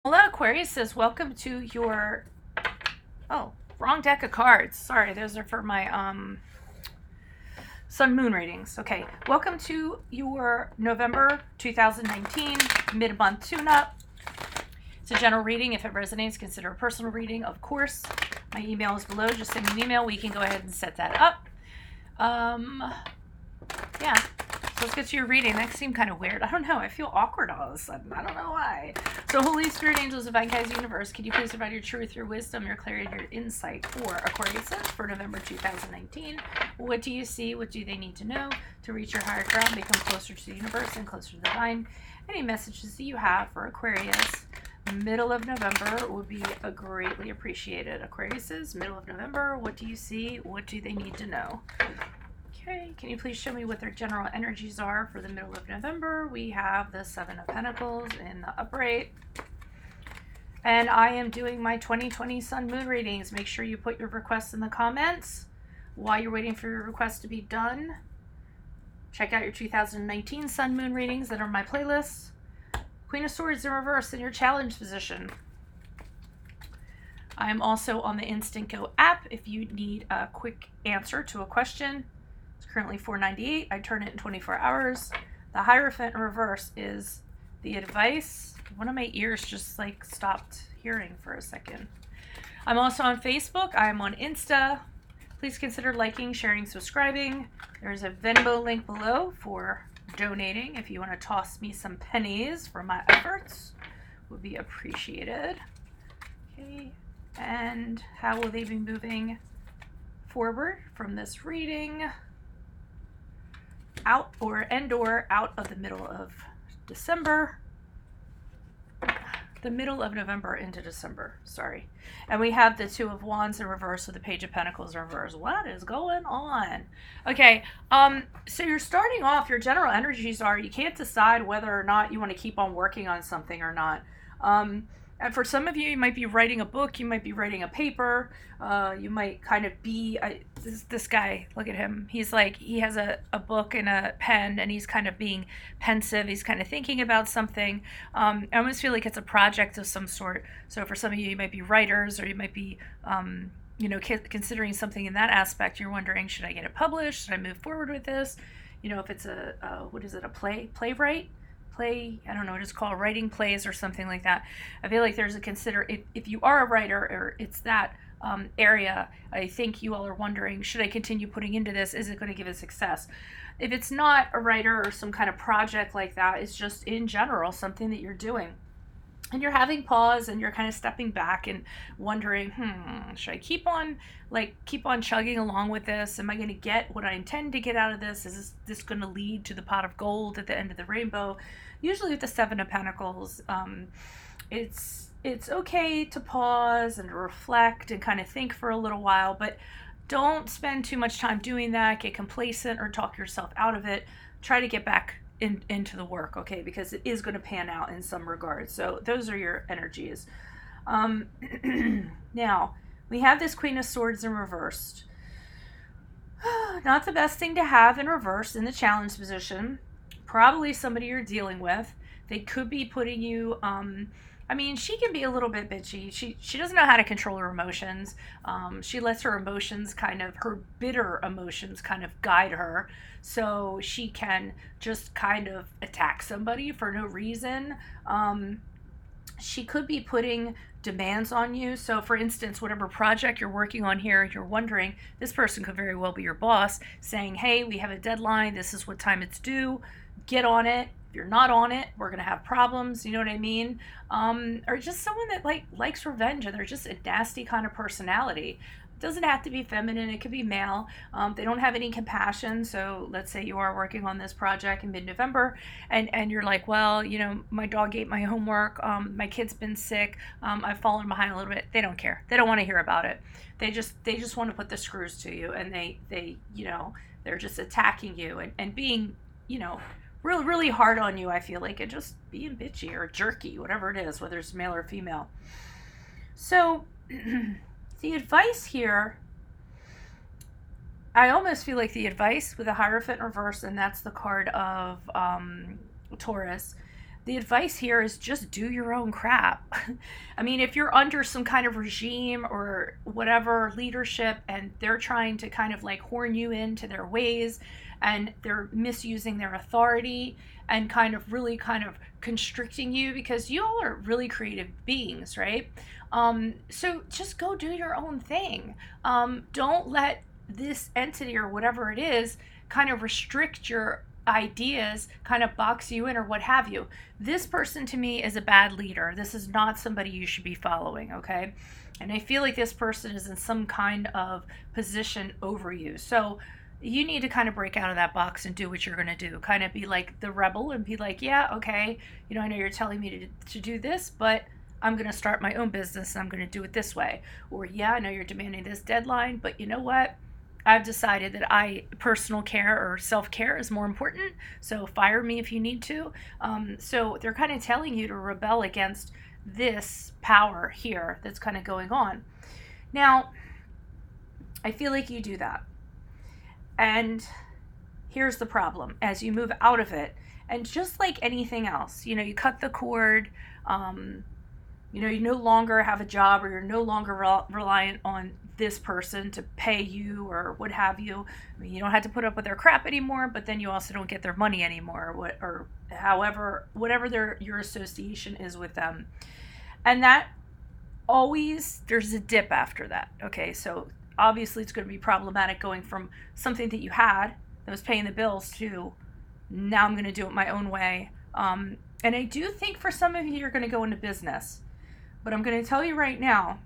Hello, Aquarius says, welcome to your, oh, wrong deck of cards. Sorry, those are for my sun moon readings. Okay, welcome to your November 2019 mid-month tune-up. It's a general reading. If it resonates, consider a personal reading, of course. My email is below. Just send me an email. We can go ahead and set that up. Yeah. So let's get to your reading. That seemed kind of weird. I don't know. I feel awkward all of a sudden. I don't know why. So Holy Spirit, angels, divine guides, universe, can you please provide your truth, your wisdom, your clarity, your insight for Aquarius for November 2019? What do you see? What do they need to know to reach your higher ground, become closer to the universe and closer to the divine? Any messages that you have for Aquarius middle of November would be greatly appreciated. Aquarius, middle of November, what do you see? What do they need to know? Okay, can you please show me what their general energies are for the middle of November? We have the Seven of Pentacles in the upright. And I am doing my 2020 Sun Moon readings. Make sure you put your requests in the comments while you're waiting for your requests to be done. Check out your 2019 Sun Moon readings that are in my playlist. Queen of Swords in reverse in your challenge position. I am also on the Instant Go app if you need a quick answer to a question. Currently $4.98. I turn it in 24 hours. The Hierophant in reverse is the advice. One of my ears just like stopped hearing for a second. I'm also on Facebook. I'm on Insta. Please consider liking, sharing, subscribing. There's a Venmo link below for donating if you want to toss me some pennies for my efforts. Would be appreciated. Okay. And how will they be moving forward from this reading? Out or out of the middle of December, the middle of November into December, sorry. And we have the Two of Wands in reverse with the Page of Pentacles in reverse. What is going on? Okay, so you're starting off, your general energies are, you can't decide whether or not you want to keep on working on something or not. And for some of you, you might be writing a book, you might be writing a paper, you might kind of be, this guy, look at him. He's like, he has a book and a pen and he's kind of being pensive. He's kind of thinking about something. I almost feel like it's a project of some sort. So for some of you might be writers or you might be, considering something in that aspect. You're wondering, should I get it published? Should I move forward with this? If it's a playwright? I don't know what it's called, writing plays or something like that. I feel like there's if you are a writer or it's that area, I think you all are wondering, should I continue putting into this? Is it going to give it success? If it's not a writer or some kind of project like that, it's just in general something that you're doing. And you're having pause and you're kind of stepping back and wondering, should I keep on chugging along with this? Am I going to get what I intend to get out of this? Is this going to lead to the pot of gold at the end of the rainbow? Usually with the Seven of Pentacles, it's okay to pause and to reflect and kind of think for a little while, but don't spend too much time doing that. Get complacent or talk yourself out of it. Try to get back into the work, okay, because it is going to pan out in some regards. So those are your energies. Now we have this Queen of Swords in reversed. Not the best thing to have in reverse in the challenge position. Probably somebody you're dealing with. They could be putting you, she can be a little bit bitchy. She doesn't know how to control her emotions. She lets her bitter emotions kind of guide her. So she can just kind of attack somebody for no reason. She could be putting demands on you. So for instance, whatever project you're working on here, you're wondering, this person could very well be your boss saying, hey, we have a deadline. This is what time it's due. Get on it. If you're not on it, we're going to have problems. You know what I mean? Or just someone that likes revenge and they're just a nasty kind of personality. It doesn't have to be feminine. It could be male. They don't have any compassion. So let's say you are working on this project in mid-November and you're like, well, my dog ate my homework. My kid's been sick. I've fallen behind a little bit. They don't care. They don't want to hear about it. They just want to put the screws to you, and they're just attacking you and being, really, really hard on you, I feel like, and just being bitchy or jerky, whatever it is, whether it's male or female. So the advice here, I almost feel like the advice with the Hierophant reverse, and that's the card of Taurus, the advice here is just do your own crap. I mean, if you're under some kind of regime or whatever leadership and they're trying to kind of like horn you into their ways and they're misusing their authority and kind of really kind of constricting you, because you all are really creative beings, right? So just go do your own thing. Don't let this entity or whatever it is kind of restrict your ideas, kind of box you in or what have you. This person to me is a bad leader. This is not somebody you should be following, okay? And I feel like this person is in some kind of position over you. So you need to kind of break out of that box and do what you're going to do. Kind of be like the rebel and be like, yeah, okay, you know, I know you're telling me to do this, but I'm going to start my own business and I'm going to do it this way. Or, yeah, I know you're demanding this deadline, but you know what? I've decided that personal care or self-care is more important, so fire me if you need to. So they're kind of telling you to rebel against this power here that's kind of going on. Now, I feel like you do that. And here's the problem. As you move out of it, and just like anything else, you know, you cut the cord, you know, you no longer have a job or you're no longer reliant on this person to pay you or what have you. I mean, you don't have to put up with their crap anymore, but then you also don't get their money anymore, or however, whatever your association is with them. And that always, there's a dip after that. Okay, so obviously it's going to be problematic going from something that you had that was paying the bills to now I'm going to do it my own way. And I do think for some of you, you're going to go into business. But I'm going to tell you right now,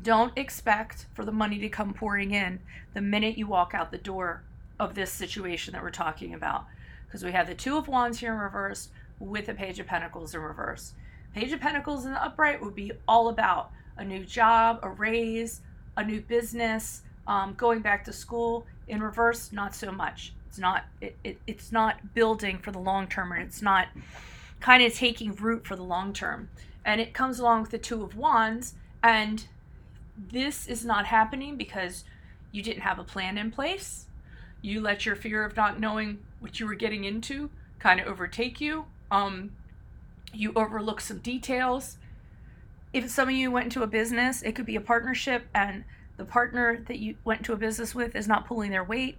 don't expect for the money to come pouring in the minute you walk out the door of this situation that we're talking about. Because we have the Two of Wands here in reverse with the Page of Pentacles in reverse. Page of Pentacles in the upright would be all about a new job, a raise, a new business, going back to school. In reverse, not so much. It's not building for the long term, and it's not kind of taking root for the long term. And it comes along with the Two of Wands, and this is not happening because you didn't have a plan in place. You let your fear of not knowing what you were getting into kind of overtake you. You overlook some details. If some of you went into a business, it could be a partnership, and the partner that you went to a business with is not pulling their weight.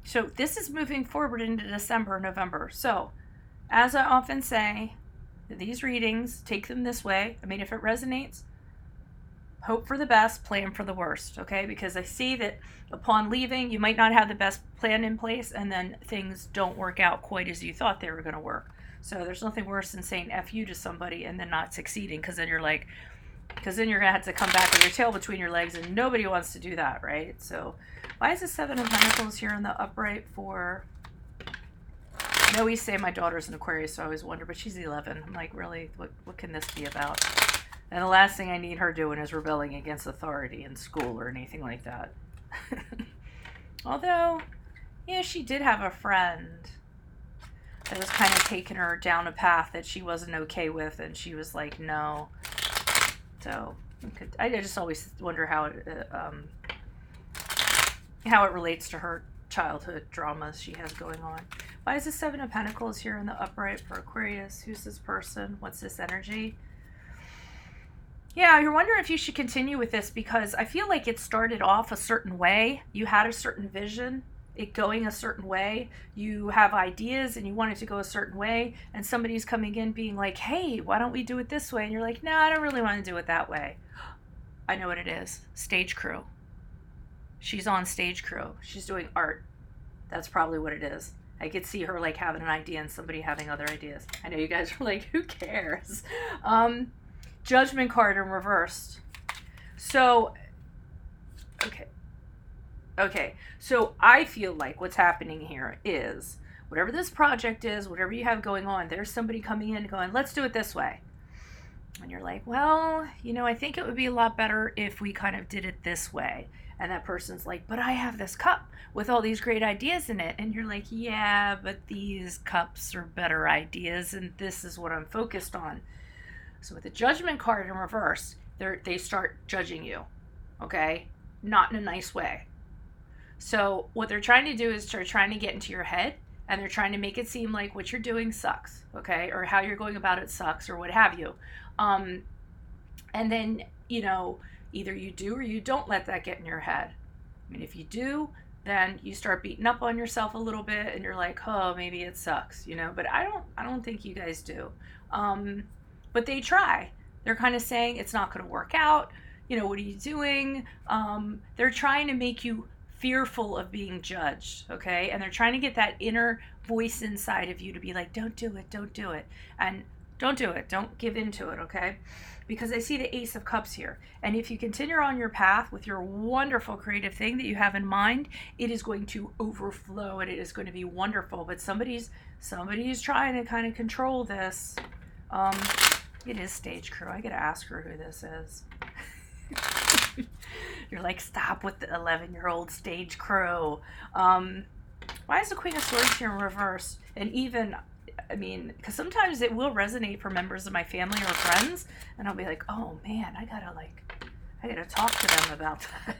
So this is moving forward into December, November. So as I often say, these readings, take them this way. I mean, if it resonates, hope for the best, plan for the worst, okay? Because I see that upon leaving, you might not have the best plan in place, and then things don't work out quite as you thought they were going to work. So there's nothing worse than saying F you to somebody and then not succeeding, because then you're going to have to come back with your tail between your legs, and nobody wants to do that, right? So why is the Seven of Pentacles here in the upright for... I always say my daughter's an Aquarius, so I always wonder, but she's 11. I'm like, really, what can this be about? And the last thing I need her doing is rebelling against authority in school or anything like that. Although, yeah, she did have a friend that was kind of taking her down a path that she wasn't okay with, and she was like, no. So, I just always wonder how it relates to her childhood dramas she has going on. Why is the Seven of Pentacles here in the upright for Aquarius? Who's this person? What's this energy? Yeah, you're wondering if you should continue with this, because I feel like it started off a certain way. You had a certain vision, it going a certain way. You have ideas and you want it to go a certain way, and somebody's coming in being like, hey, why don't we do it this way? And you're like, no, I don't really want to do it that way. I know what it is. Stage crew. She's on stage crew. She's doing art. That's probably what it is. I could see her like having an idea and somebody having other ideas. I know you guys are like, who cares? Judgment card in reversed. So, okay. So I feel like what's happening here is whatever this project is, whatever you have going on, there's somebody coming in going, let's do it this way. And you're like, well, you know, I think it would be a lot better if we kind of did it this way. And that person's like, but I have this cup with all these great ideas in it. And you're like, yeah, but these cups are better ideas, and this is what I'm focused on. So with the Judgment card in reverse, they start judging you, okay? Not in a nice way. So what they're trying to do is they're trying to get into your head and they're trying to make it seem like what you're doing sucks, okay, or how you're going about it sucks, or what have you. And then, you know, either you do or you don't let that get in your head. I mean, if you do, then you start beating up on yourself a little bit, and you're like, oh, maybe it sucks, you know. But I don't think you guys do. But they try. They're kind of saying it's not going to work out. You know, what are you doing? They're trying to make you fearful of being judged, okay? And they're trying to get that inner voice inside of you to be like, don't do it, don't do it. And don't do it. Don't give into it, okay? Because I see the Ace of Cups here. And if you continue on your path with your wonderful creative thing that you have in mind, it is going to overflow and it is going to be wonderful. But somebody's trying to kind of control this. It is Stage Crew. I got to ask her who this is. You're like, stop with the 11-year-old Stage Crew. Why is the Queen of Swords here in reverse? And even, I mean, because sometimes it will resonate for members of my family or friends, and I'll be like, oh man, I gotta talk to them about that.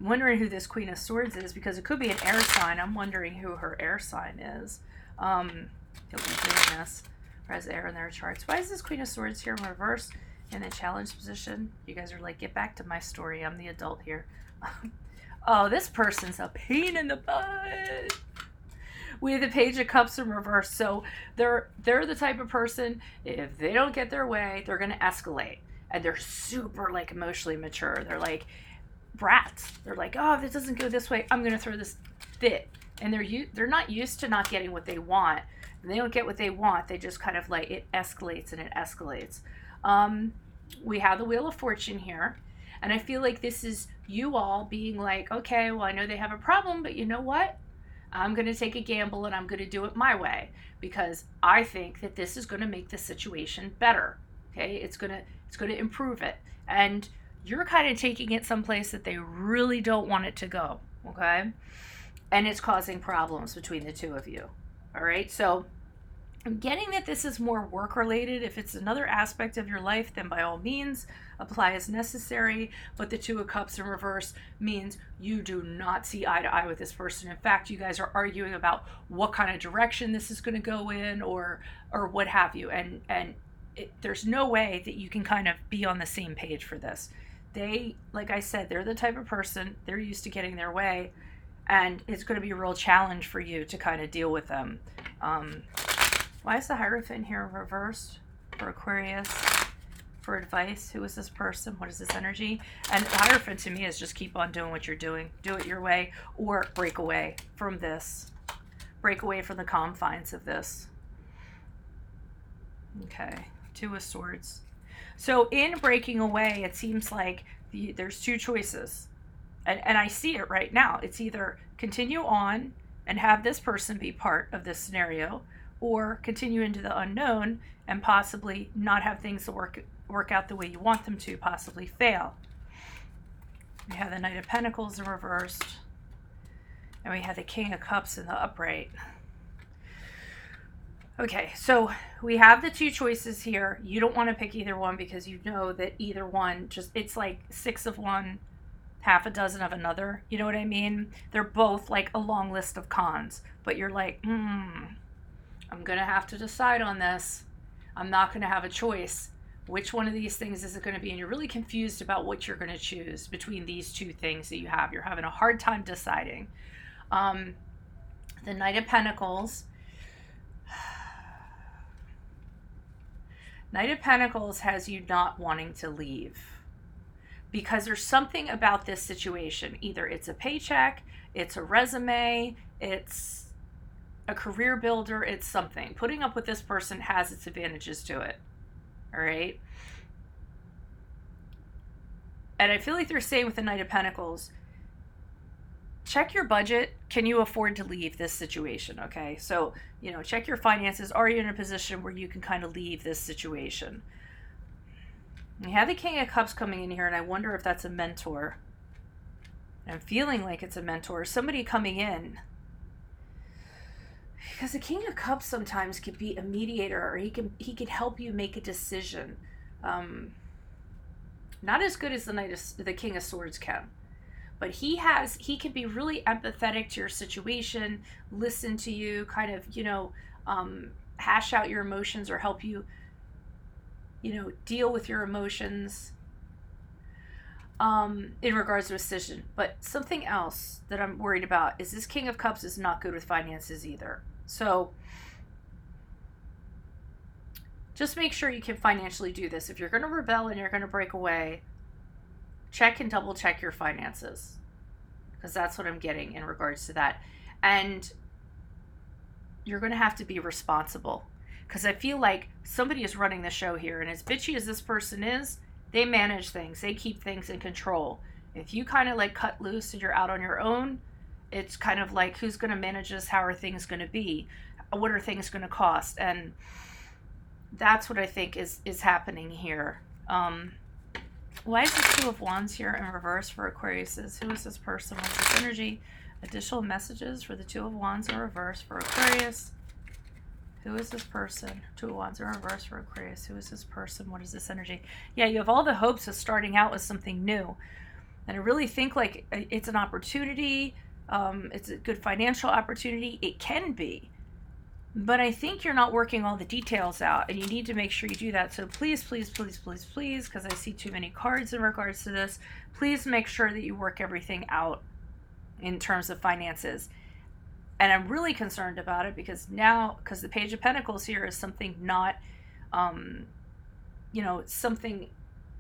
I'm wondering who this Queen of Swords is, because it could be an air sign. I'm wondering who her air sign is. He'll be doing this, or has air in their charts. Why is this Queen of Swords here in reverse in a challenge position? You guys are like, get back to my story. I'm the adult here. Oh, this person's a pain in the butt. We have the Page of Cups in reverse. So they're the type of person, if they don't get their way, they're going to escalate. And they're super like emotionally mature. They're like brats. They're like, oh, if it doesn't go this way, I'm going to throw this fit. And they're not used to not getting what they want. And they don't get what they want. They just kind of like, it escalates and it escalates. We have the Wheel of Fortune here. And I feel like this is you all being like, okay, well, I know they have a problem, but you know what? I'm going to take a gamble and I'm going to do it my way, because I think that this is going to make the situation better. Okay. It's going to improve it. And you're kind of taking it someplace that they really don't want it to go. Okay. And it's causing problems between the two of you. All right. So I'm getting that this is more work related. If it's another aspect of your life, then by all means apply as necessary. But the Two of Cups in reverse means you do not see eye to eye with this person. In fact, you guys are arguing about what kind of direction this is going to go in, or what have you. And there's no way that you can kind of be on the same page for this. They, like I said, they're the type of person, they're used to getting their way, and it's going to be a real challenge for you to kind of deal with them. Why is the Hierophant here reversed for Aquarius? For advice, who is this person? What is this energy? And the Hierophant to me is just keep on doing what you're doing. Do it your way, or break away from this. Break away from the confines of this. Okay, Two of Swords. So in breaking away, it seems like there's two choices. And I see it right now. It's either continue on and have this person be part of this scenario, or continue into the unknown and possibly not have things work out the way you want them to, possibly fail. We have the Knight of Pentacles in reversed, and we have the King of Cups in the upright. Okay, so we have the two choices here. You don't want to pick either one, because you know that either one it's like 6 of one, half a dozen of another. You know what I mean? They're both like a long list of cons, but you're like, I'm going to have to decide on this. I'm not going to have a choice. Which one of these things is it going to be? And you're really confused about what you're going to choose between these two things that you have. You're having a hard time deciding. The Knight of Pentacles. Knight of Pentacles has you not wanting to leave, because there's something about this situation. Either it's a paycheck, it's a resume, it's a career builder, it's something. Putting up with this person has its advantages to it. All right. And I feel like they're saying with the Knight of Pentacles, check your budget. Can you afford to leave this situation? Okay. So, you know, check your finances. Are you in a position where you can kind of leave this situation? You have the King of Cups coming in here, and I wonder if that's a mentor. I'm feeling like it's a mentor, somebody coming in. Because the King of Cups sometimes could be a mediator, or he could help you make a decision. Not as good as the King of Swords can, but he can be really empathetic to your situation, listen to you, kind of, hash out your emotions or help you, deal with your emotions in regards to a decision. But something else that I'm worried about is this King of Cups is not good with finances either. So just make sure you can financially do this. If you're going to rebel and you're going to break away, check and double check your finances, because that's what I'm getting in regards to that. And you're going to have to be responsible, because I feel like somebody is running the show here, and as bitchy as this person is, they manage things, they keep things in control. If you kind of like cut loose and you're out on your own, it's kind of like, who's going to manage this? How are things going to be? What are things going to cost? And that's what I think is happening here. Why is the Two of Wands here in reverse for Aquariuses? Who is this person? What's this energy? Additional messages for the Two of Wands in reverse for Aquarius. Who is this person? Two of Wands in reverse for Aquarius. Who is this person? What is this energy? Yeah, you have all the hopes of starting out with something new. And I really think like it's an opportunity. It's a good financial opportunity. It can be. But I think you're not working all the details out, and you need to make sure you do that. So please, please, please, please, please, because I see too many cards in regards to this, please make sure that you work everything out in terms of finances. And I'm really concerned about it because the Page of Pentacles here is something not, something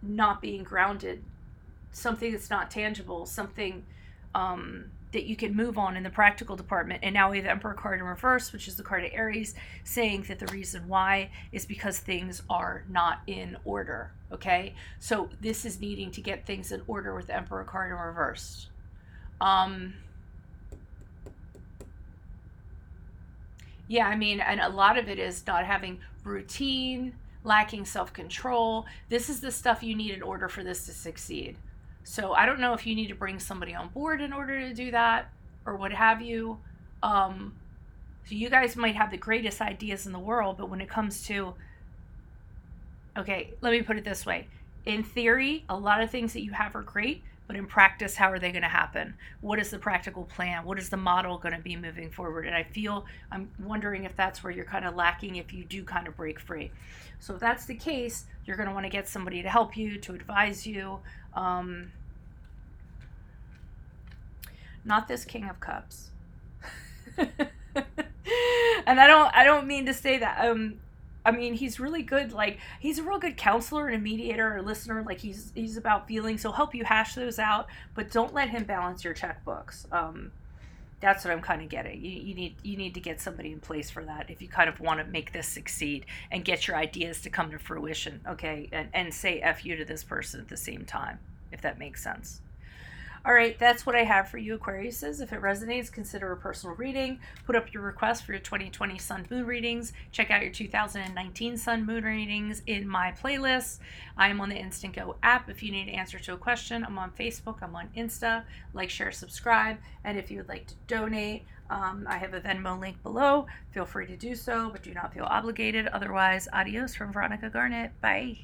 not being grounded, something that's not tangible, something that you can move on in the practical department. And now we have the Emperor card in reverse, which is the card of Aries, saying that the reason why is because things are not in order. Okay, so this is needing to get things in order with the Emperor card in reverse. Yeah, I mean, and a lot of it is not having routine, lacking self-control. This is the stuff you need in order for this to succeed. So I don't know if you need to bring somebody on board in order to do that or what have you. So you guys might have the greatest ideas in the world, but when it comes to, okay, let me put it this way. In theory, a lot of things that you have are great, but in practice, how are they going to happen? What is the practical plan? What is the model going to be moving forward? And I'm wondering if that's where you're kind of lacking if you do kind of break free. So if that's the case, you're going to want to get somebody to help you, to advise you. Not this King of Cups. And I don't mean to say that. I mean, he's really good. Like, he's a real good counselor and a mediator or a listener. Like, he's about feelings. He'll help you hash those out, but don't let him balance your checkbooks. That's what I'm kind of getting. You need to get somebody in place for that if you kind of want to make this succeed and get your ideas to come to fruition, okay? And say F you to this person at the same time, if that makes sense. All right, that's what I have for you, Aquariuses. If it resonates, consider a personal reading. Put up your request for your 2020 Sun Moon readings. Check out your 2019 Sun Moon readings in my playlist. I am on the Instant Go app. If you need an answer to a question, I'm on Facebook. I'm on Insta. Like, share, subscribe. And if you would like to donate, I have a Venmo link below. Feel free to do so, but do not feel obligated. Otherwise, adios from Veronica Garnett. Bye.